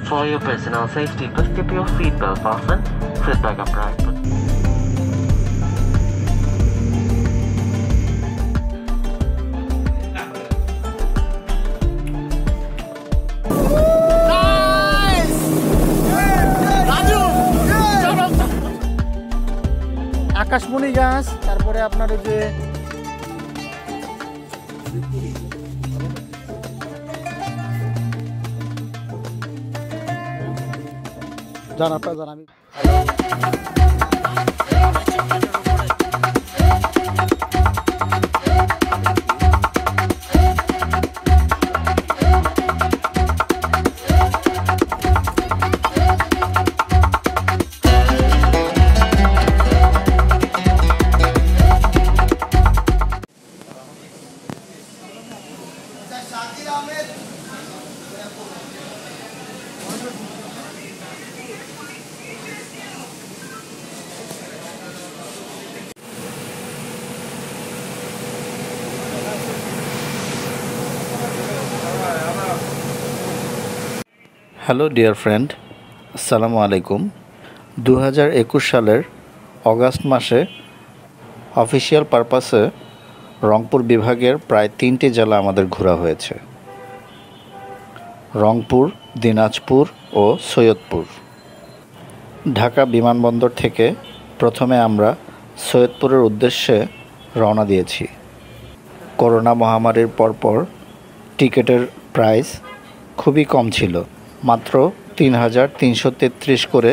For your personal safety, please keep your seatbelt fastened, sit back upright. আকাশমণি গাছ, তারপরে আপনার ওই যে জানাবি হ্যালো ডিয়ার ফ্রেন্ড, আসসালামু আলাইকুম। 2021 সালের অগাস্ট মাসে অফিসিয়াল পারপাসে রংপুর বিভাগের প্রায় 3টি জেলা আমাদের ঘোরা হয়েছে: রংপুর, দিনাজপুর ও সৈয়দপুর। ঢাকা বিমানবন্দর থেকে প্রথমে আমরা সৈয়দপুরের উদ্দেশ্যে রওনা দিয়েছি। করোনা মহামারীর পরপর টিকিটের প্রাইস খুবই কম ছিল, মাত্র 3,333 করে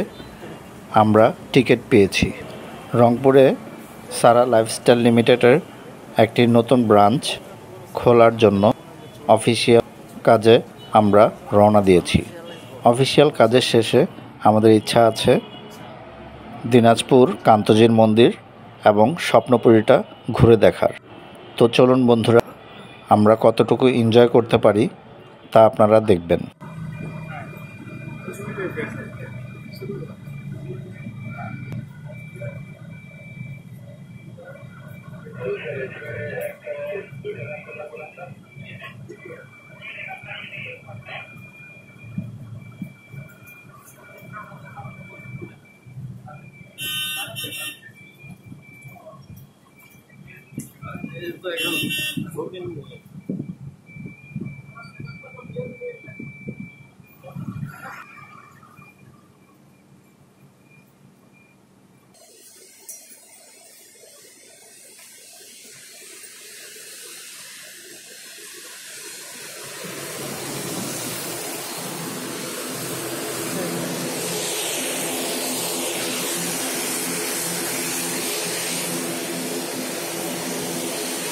আমরা টিকিট পেয়েছি। রংপুরে সারা লাইফস্টাইল লিমিটেডের একটি নতুন ব্রাঞ্চ খোলার জন্য অফিসিয়াল কাজে আমরা রওনা দিয়েছি। অফিসিয়াল কাজের শেষে আমাদের ইচ্ছা আছে দিনাজপুর কান্তজির মন্দির এবং স্বপ্নপুরীটা ঘুরে দেখার। তো চলুন বন্ধুরা, আমরা কতটুকু এনজয় করতে পারি তা আপনারা দেখবেন।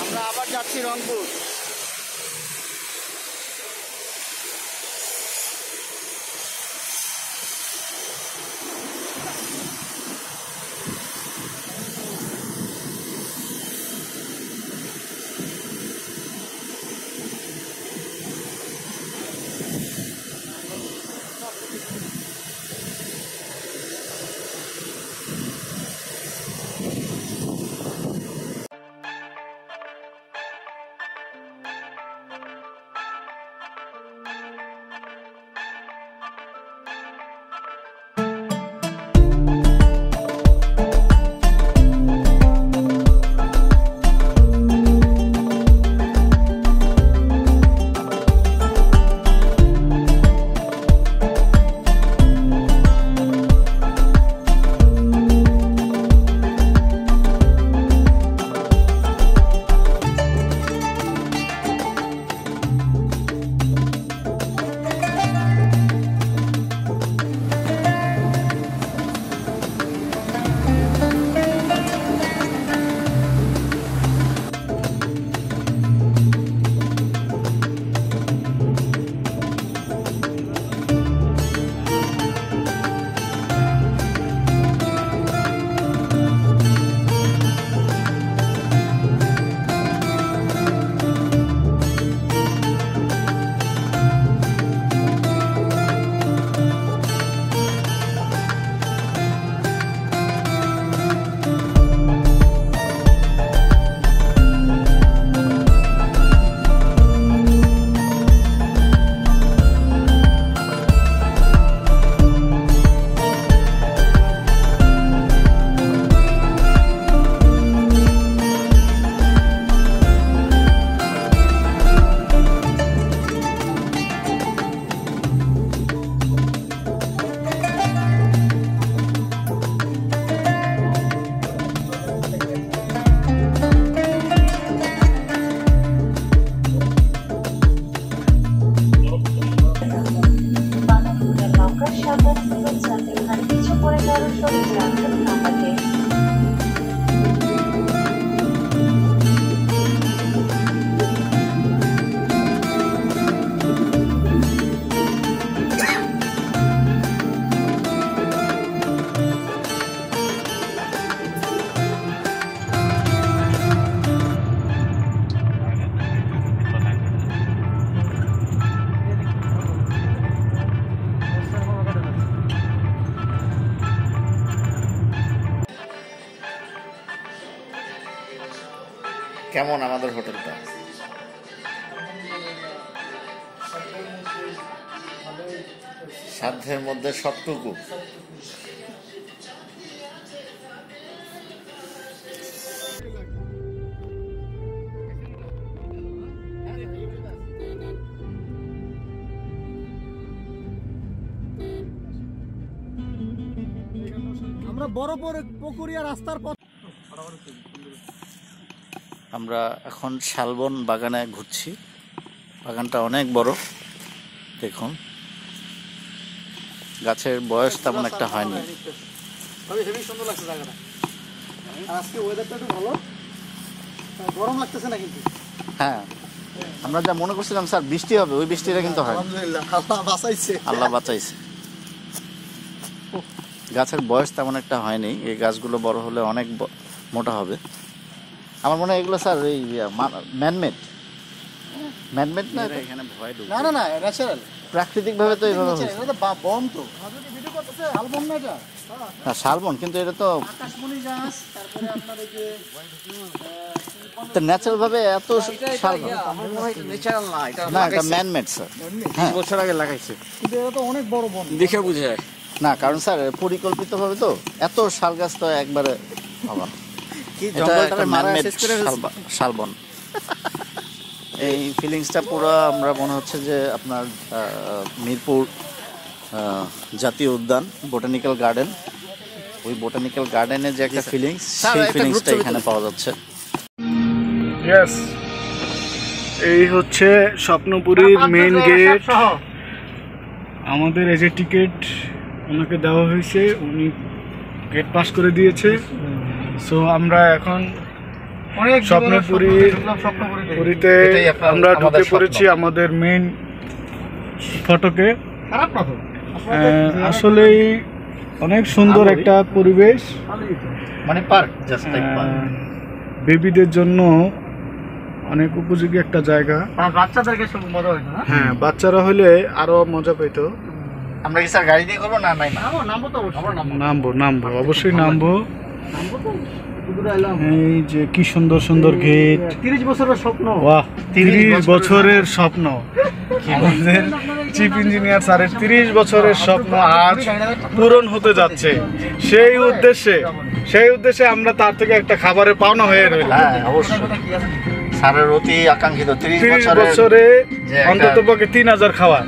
আমরা আবার যাচ্ছি রংপুর। সাবধানে ফিরবেন যাতে এখানে কিছু পরে কারোর শরীরে আঘাত না লাগে। কেমন আমাদের হোটেলটা? সাধ্যের মধ্যে সবটুকু। আমরা বড় বড় পুকুরিয়া রাস্তার পথ। আমরা এখন শালবন বাগানে ঘুরছি। বাগানটা অনেক বড়, দেখুন গাছের বয়স তেমন একটা হয়নি। হেভি সুন্দর লাগছে জায়গাটা। আর আজকে ওয়েদারটা একটু ভালো, গরম লাগতেছে না কিন্তু। হ্যাঁ, আমরা যা মনে করছিলাম স্যার বৃষ্টি হবে, ওই বৃষ্টিটা কিন্তু হয়। আলহামদুলিল্লাহ, আল্লাহ বাঁচাইছে। আল্লাহ বাঁচাইছে। গাছের বয়স তেমন একটা হয়নি। এই গাছগুলো বড় হলে অনেক মোটা হবে। আমার মনে হয় এগুলো স্যার এই ম্যানমেড না, এখানে ভয় ঢুকে। না না না, ন্যাচারাল, প্রাকৃতিক ভাবে তো এইভাবে হয়েছে। এটা তো বন তো। আপনি কি ভিডিও করতেছে? শালবন না এটা? না, শালবন, কিন্তু এটা তো আকাশমণি গাছ। তারপরে আপনার এই যে ন্যাচারাল ভাবে এত শালবন ন্যাচারাল না, এটা না, এটা ম্যানমেড স্যার। হ্যাঁ, বছর আগে লাগাইছে, কিন্তু এটা তো অনেক বড় বন। দেখে বুঝে যায় না, কারণ স্যার পরিকল্পিত ভাবে তো এত শাল গাছ তো একবারে বাবা কি এটা জঙ্গল একটা তারা মারা man-made শেষ করে ফেলছে। শালবন। এই ফিলিংসটা পুরো আমরা মনে হচ্ছে যে আপনার মিরপুর জাতীয় উদ্যান, বোটানিক্যাল গার্ডেন, ওই বোটানিক্যাল গার্ডেনে যে একটা ফিলিংস, স্যার, সেই একটা ফিলিংসটা গ্রুপ ছবি এখানে তুলি। পাওয়া যাচ্ছে। ইয়েস, এই হচ্ছে স্বপ্নপুরীর মেইন গেট। আমাদের এই যে টিকিট ওনাকে দেওয়া হয়েছে, উনি গেট পাস করে দিয়েছে। সো আমরা এখন স্বপ্নপুরীতে আমরা ঢুকে পড়েছি আমাদের মেইন ফটকে। আসলেই অনেক সুন্দর একটা পরিবেশ, মানে পার্ক, জাস্ট লাইক পার্ক। বেবিদের জন্য অনেক উপযোগী একটা জায়গা। বাচ্চাদেরকে সব মজা হইতো না? হ্যাঁ, বাচ্চারা হলে আরো মজা পেতো। আমরা কি স্যার গাড়ি দিয়ে করবো না? নাই না, নামবো তো অবশ্যই। নামবো, অবশ্যই নামবো। নামবো তো, দূরে এলাম। এই যে কি সুন্দর সুন্দর গেট। 30 বছরের স্বপ্ন। বাহ, 30 বছরের স্বপ্ন। আমাদের চিফ ইঞ্জিনিয়ার স্যারের 30 বছরের স্বপ্ন আজ পূরণ হতে যাচ্ছে। সেই উদ্দেশ্যে আমরা তার থেকে একটা খাবারের পাওনা হয়ে রইলাম। হ্যাঁ অবশ্যই, স্যারের অতি আকাঙ্ক্ষিত 30 বছরে অন্তত পক্ষে 3000 খাওয়া।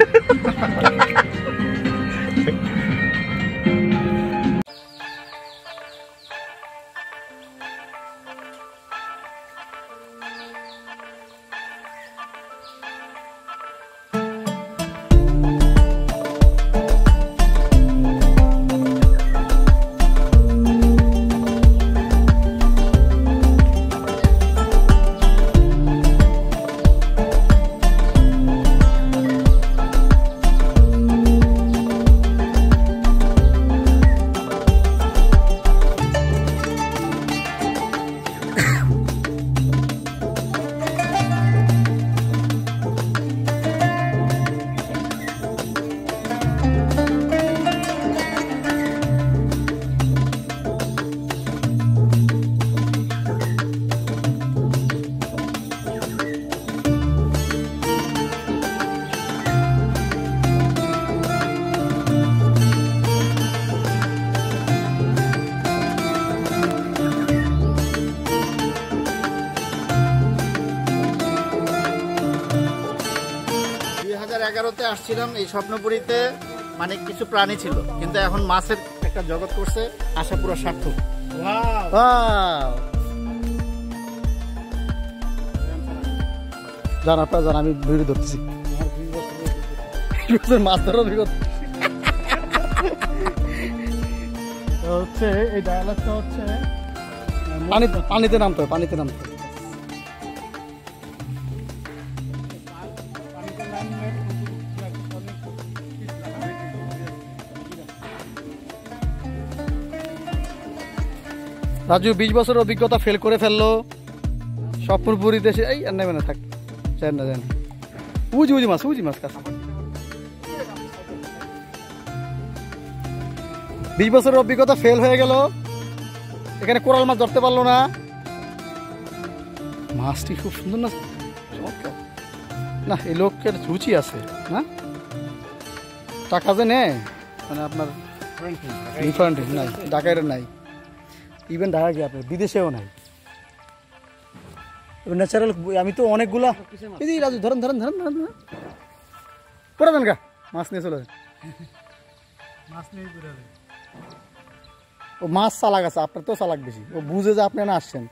আসছিলাম এই স্বপ্নপুরীতে, মানে কিছু প্রাণী ছিল, কিন্তু এখন মাছের একটা জগৎ করছে। আশা পুরো সার্থক। জান আপনারা জান, আমি ভিডিও ধরতেছি। মাছ ধরার অভিজ্ঞতা। হচ্ছে এই ডায়ালগটা হচ্ছে পানিতে নামতে হবে, পানিতে নামতে হবে। রাজু 20 বছরের অভিজ্ঞতা ফেল করে ফেললো, স্বপ্নপুরী দেশে এই আর নেবে না, থাক জান না জান। উজি মাছ কাছে 20 বছরের অভিজ্ঞতা ফেল হয়ে গেল, এখানে কোরাল মাছ ধরতে পারলো না। মাছটি খুব সুন্দর না, চমৎকার না, এই লোকের রুচি আছে না, টাকা যে নেয় মানে আপনার রিফান্ড নাই, ঢাকায় নাই, ইভেন ঢাকা গিয়ে আপনার বিদেশেও নাই, ন্যাচারাল। আমি তো অনেকগুলা এই যে রাজু ধরেন পড়ে দেন গা, মাছ নিয়ে চলে যান, মাছ নিয়ে পড়ে দেন। ও মাছ চালাক আছে, আপনার তো চালাক বেশি, ও বুঝে যে আপনি না আসছেন,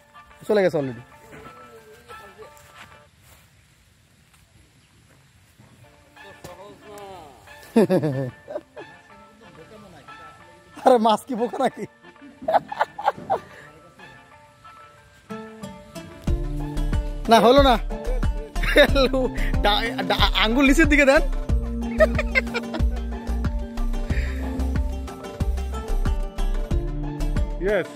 চলে গেছে অলরেডি। আরে মাছ কি বোকা নাকি? না হলো না, আঙ্গুল নিচের দিকে দেন। Yes.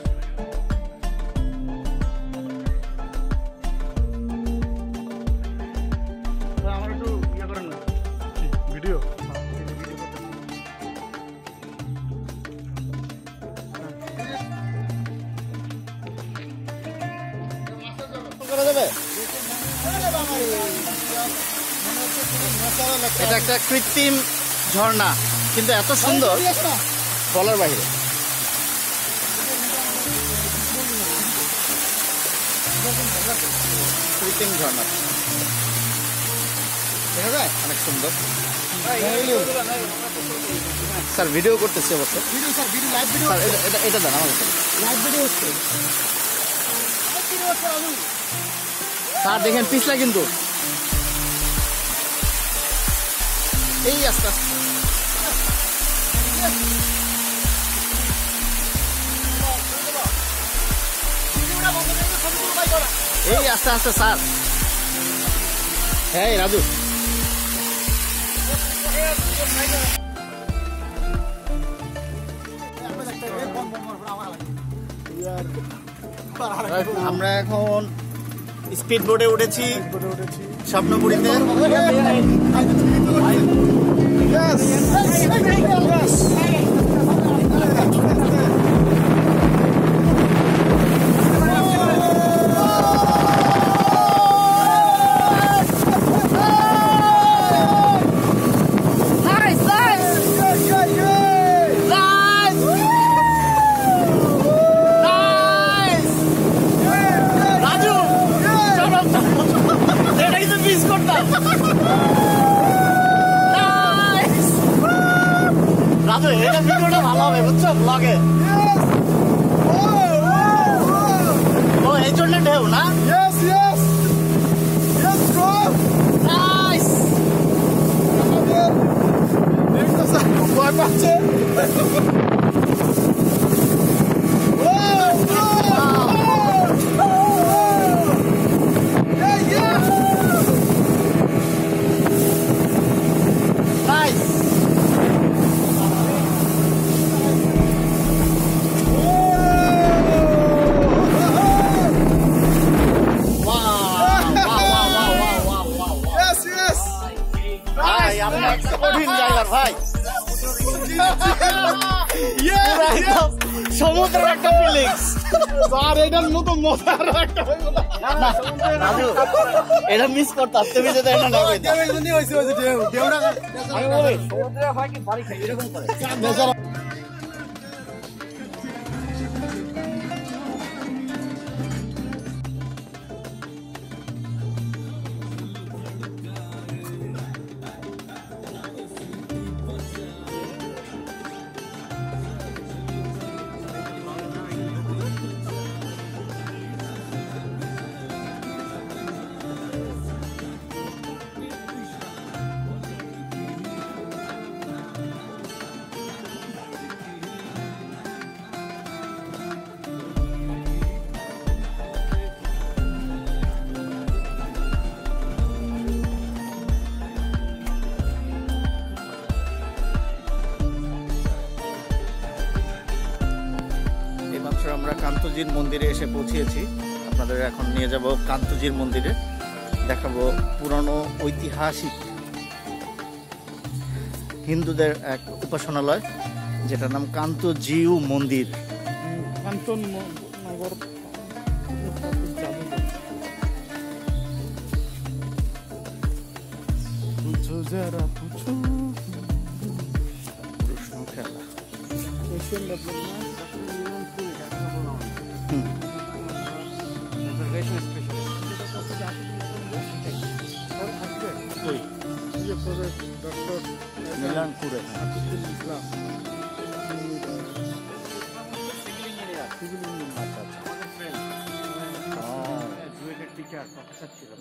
আমার একটু ইয়ে করেন না, ভিডিও করা যাবে। এটা একটা কৃত্রিম ঝর্ণা, কিন্তু এত সুন্দর বলার বাইরে। কৃত্রিম ঝর্ণা দেখা যায়, অনেক সুন্দর। স্যার ভিডিও করতেছি অবশ্য, স্যার এটা দেন আমার কাছে। স্যার দেখেন পিছলা কিন্তু এই আস্তে আস্তে এই আস্তে আস্তে স্যার। হ্যাঁ রাজু আমরা এখন স্পিড বোটে উঠেছি স্বপ্নপুরীতে। রাজু এটা ভিডিওটা ভালো হবে বুঝছো, ব্লগে। ও এই জন্য ঢেউ না। ভয় পাচ্ছে। সমুদ্রের একটা ফিলিংস, আর এটার মতো মজার একটা এটা মিস করতাম। তুমি যদি এটা না আমরা কান্তজির মন্দিরে এসে পৌঁছেছি। আপনাদের এখন নিয়ে যাব কান্তজির মন্দিরে, দেখাবো পুরনো ঐতিহাসিক হিন্দুদের এক উপাসনালয়, যেটার নাম কান্তজিউ মন্দির। কাঞ্চননগর কৃষ্ণ খেলা। ওই ডক্টর মিলানপুরে ইসলাম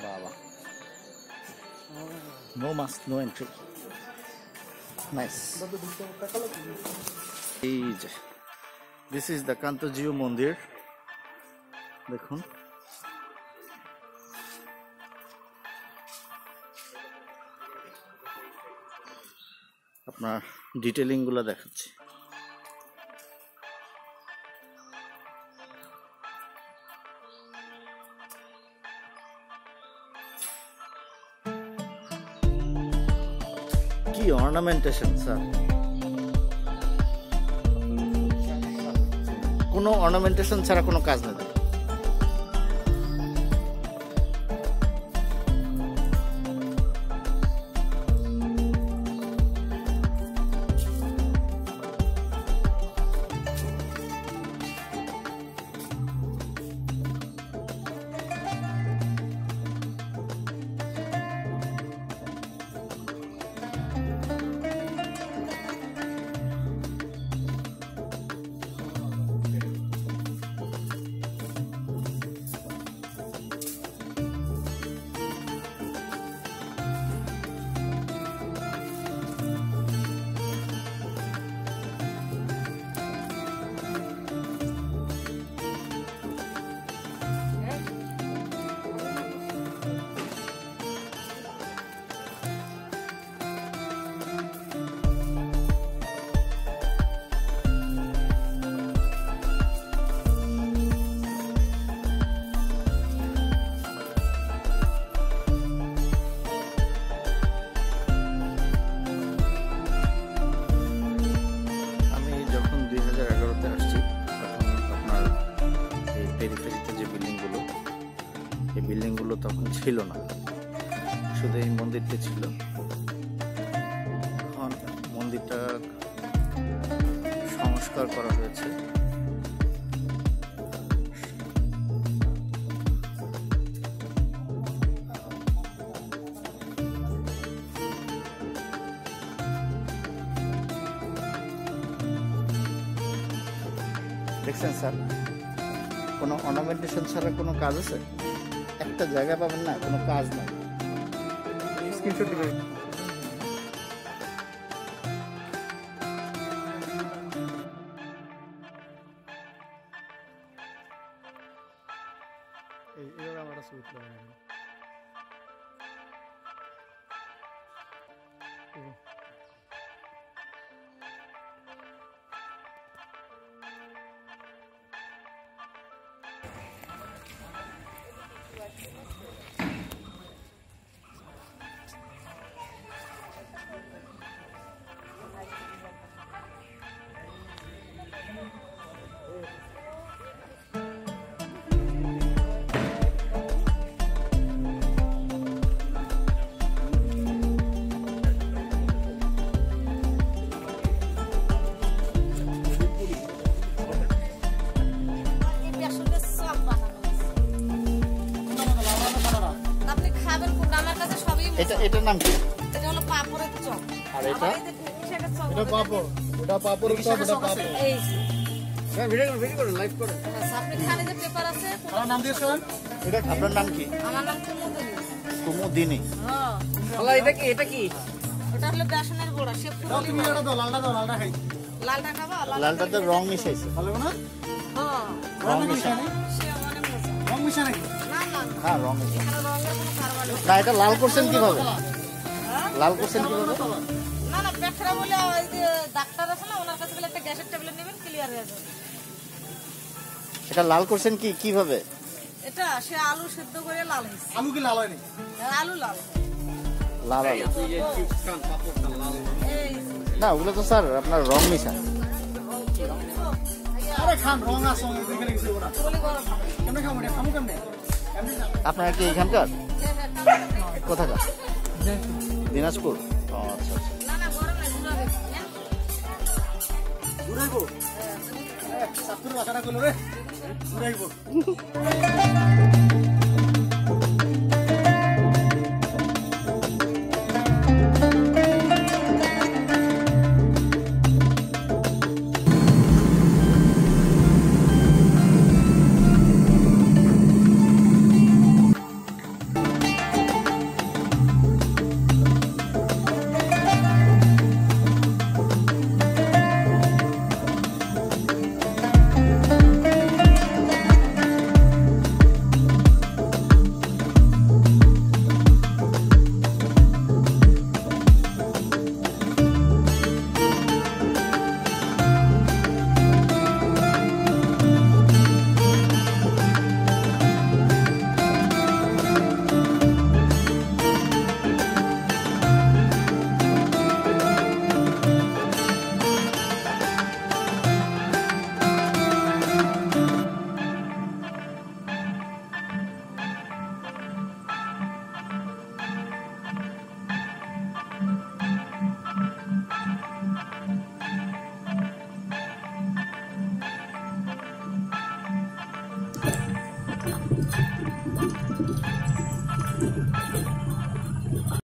বাবা, no mask no entry. Nice. এই যে দিস ইজ দ্য কান্তজিউ মন্দির। দেখুন, আপনার ডিটেলিং গুলো দেখাচ্ছি। কি অর্নামেন্টেশন স্যার, কোনো অর্নামেন্টেশন ছাড়া কোনো কাজ নেই। বিল্ডিংগুলো তখন ছিল না, শুধু এই মন্দিরটি ছিল। এখন মন্দিরটা সংস্কার করা হয়েছে। দেখছেন স্যার, কোনো অর্নামেন্টেশন ছাড়া কোনো কাজ আছে? একটা জায়গা পাবেন না, কোনো কাজ নাই। স্ক্রিনশট দিবেন। এইভাবে আমার ছবি তুলে নেবেন। এটার নাম কি? এটা হলো পাপড়ের চপ। আর এটা? এটা পাপড়, ওটা পাপড়ের চপ, এটা পাপড়। এই হ্যাঁ, ভিডিও করে লাইভ করে। আপনি খানে যে পেপার আছে, আমার নাম দিয়েছেন? এটা কি? আপনার নাম কি? আমার নাম কুমুদিনী। কুমুদিনী। হ্যাঁ, আল্লাহ, এটা কি? এটা কি? ওটা হলো বেসনের গোড়া। সে পুরো তুমি এটা দাও, লালটা দাও, লালটা খাই। লালটা খাবা? লালটাতে রং মিশাইছে। ভালো না? হ্যাঁ, রং মিশানো? সে অনেক মজা। রং মিশা নাকি? না না, হ্যাঁ, রং মিশানো। এখানে রঙের কোনো কারবার নেই। না, এটা লাল করছেন কিভাবে? হ্যাঁ? লাল করছেন কিভাবে? না না, পেটরা বলে ওই যে ডাক্তার আছে না, ওনার কাছে বলে একটা গ্যাসের ট্যাবলেট নেবেন, ক্লিয়ার হয়ে যাবে। এটা লাল করছেন কিভাবে? এটা সে আলু সেদ্ধ করে লাল হয়েছে। আলু কি লাল হয়নি? আলু লাল। লাল আলু এই না, ওগুলো তো স্যার আপনার রং মিশা। আরে খান রং আছে দেখে গেছে ওরা কেমনে খাবো এটা খামু কেমনে? আপনারা কি এখানকার? কোথাকার? দিনাজপুর। ও আচ্ছা আচ্ছা। না না গরম নাই গুলো হবে। ঘুরাইবো সাপুর বাসাটা কইলো রে ঘুরাইবো।